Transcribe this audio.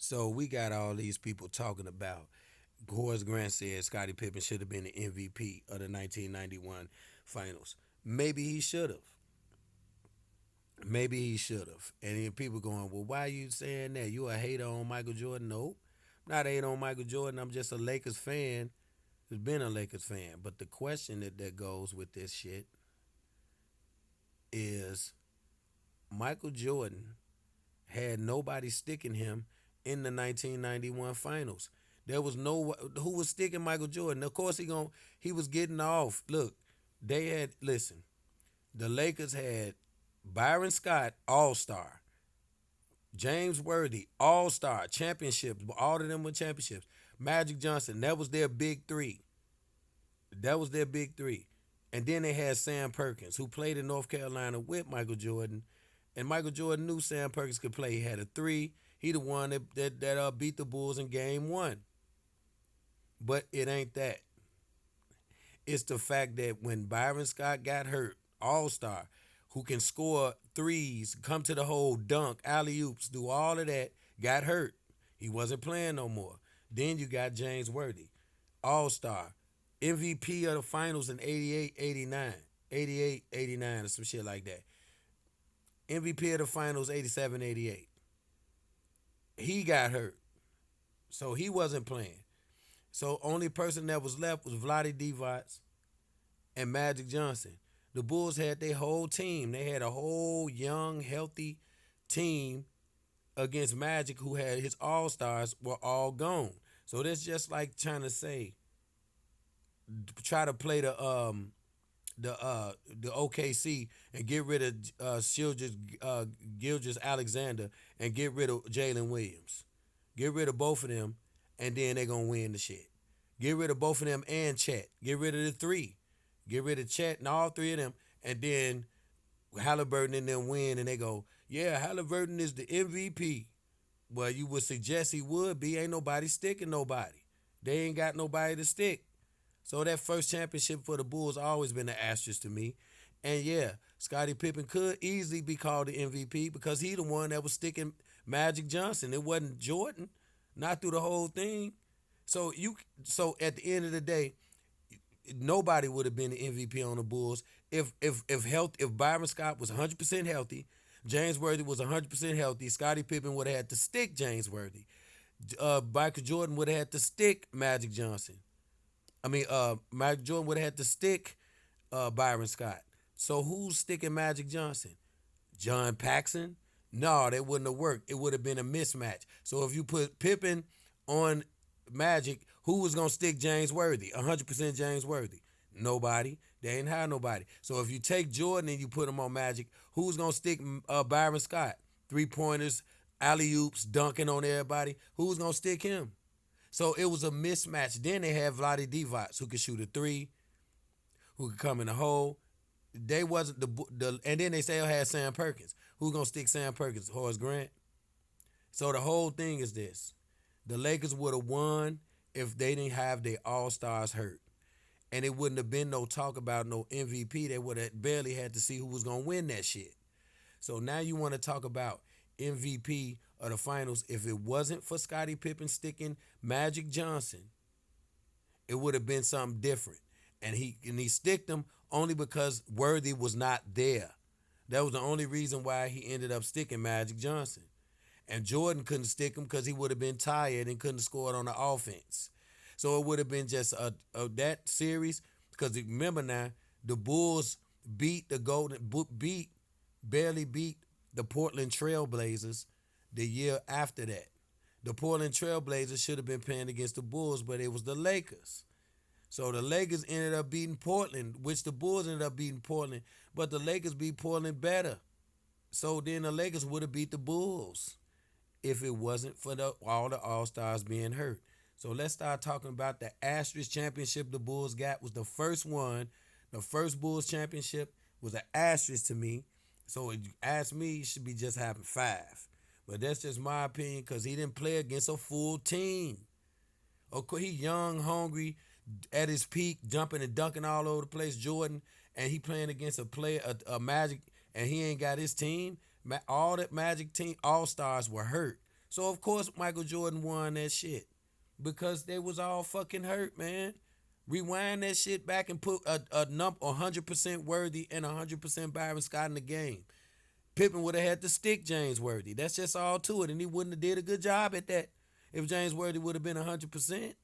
So we got all these people talking about Horace Grant said Scottie Pippen should have been the MVP of the 1991 finals. Maybe he should have. Maybe he should have. And then people going, well, why are you saying that? You a hater on Michael Jordan? Nope. I'm not a hater on Michael Jordan. I'm just a Lakers fan who's been a Lakers fan. But the question that goes with this shit is Michael Jordan had nobody sticking him in the 1991 finals. There was no who was sticking Michael Jordan. Of course he was getting off. Look, they had listen. The Lakers had Byron Scott, All Star, James Worthy, All Star, championships. All of them were championships. Magic Johnson, that was their big three. That was their big three. And then they had Sam Perkins, who played in North Carolina with Michael Jordan. And Michael Jordan knew Sam Perkins could play. He had a three. He the one that beat the Bulls in game one. But it ain't that. It's the fact that when Byron Scott got hurt, all star, who can score threes, come to the hole, dunk, alley oops, do all of that, got hurt. He wasn't playing no more. Then you got James Worthy, all star, MVP of the finals in 88, 89, 88, 89, or some shit like that. MVP of the finals 87, 88. He got hurt. So he wasn't playing. So only person that was left was Vlade Divac and Magic Johnson. The Bulls had their whole team. They had a whole young, healthy team against Magic, who had his all stars were all gone. So that's just like trying to say, try to play the OKC and get rid of Gilgis Alexander and get rid of Jalen Williams. Get rid of both of them, and then they're gonna win the shit. Get rid of both of them and Chet. Get rid of the three. Get rid of Chet and all three of them, and then Halliburton and them win, and they go, yeah, Halliburton is the MVP. Well, you would suggest he would be. Ain't nobody sticking nobody. They ain't got nobody to stick. So that first championship for the Bulls always been an asterisk to me. And yeah, Scottie Pippen could easily be called the MVP because he the one that was sticking Magic Johnson. It wasn't Jordan, not through the whole thing. So at the end of the day, nobody would have been the MVP on the Bulls if Byron Scott was 100% healthy, James Worthy was 100% healthy. Scottie Pippen would have had to stick James Worthy. Michael Jordan would have had to stick Magic Johnson. Michael Jordan would have had to stick Byron Scott. So who's sticking Magic Johnson? John Paxson? No, that wouldn't have worked. It would have been a mismatch. So if you put Pippen on Magic, who was gonna stick James Worthy? 100% James Worthy. Nobody. They ain't have nobody. So if you take Jordan and you put him on Magic, who's gonna stick Byron Scott? 3 pointers, alley oops, dunking on everybody. Who's gonna stick him? So it was a mismatch. Then they had Vlade Divac, who could shoot a three, who could come in the hole. They wasn't and then they still had Sam Perkins. Who's gonna stick Sam Perkins? Horace Grant. So the whole thing is this: the Lakers would have won if they didn't have their all stars hurt, and it wouldn't have been no talk about no MVP. They would have barely had to see who was gonna win that shit. So now you want to talk about MVP of the finals. If it wasn't for Scottie Pippen sticking Magic Johnson, it would have been something different. And he sticked him only because Worthy was not there. That was the only reason why he ended up sticking Magic Johnson. And Jordan couldn't stick him because he would have been tired and couldn't score it on the offense. So it would have been just that series. Because remember now, the Bulls beat the barely beat the Portland Trailblazers the year after that. The Portland Trailblazers should have been playing against the Bulls, but it was the Lakers. So the Lakers ended up beating Portland, which the Bulls ended up beating Portland, but the Lakers beat Portland better. So then the Lakers would have beat the Bulls if it wasn't for all the All-Stars being hurt. So let's start talking about the asterisk championship the Bulls got was the first one. The first Bulls championship was an asterisk to me. So if you ask me, it should be just having 5. But that's just my opinion because he didn't play against a full team. Of course, he young, hungry, at his peak, jumping and dunking all over the place, Jordan, and he playing against a Magic, and he ain't got his team. All that Magic team, all stars were hurt. So of course Michael Jordan won that shit because they was all fucking hurt, man. Rewind that shit back and put a number 100% Worthy and 100% Byron Scott in the game. Pippen would have had to stick James Worthy. That's just all to it, and he wouldn't have did a good job at that if James Worthy would have been 100%.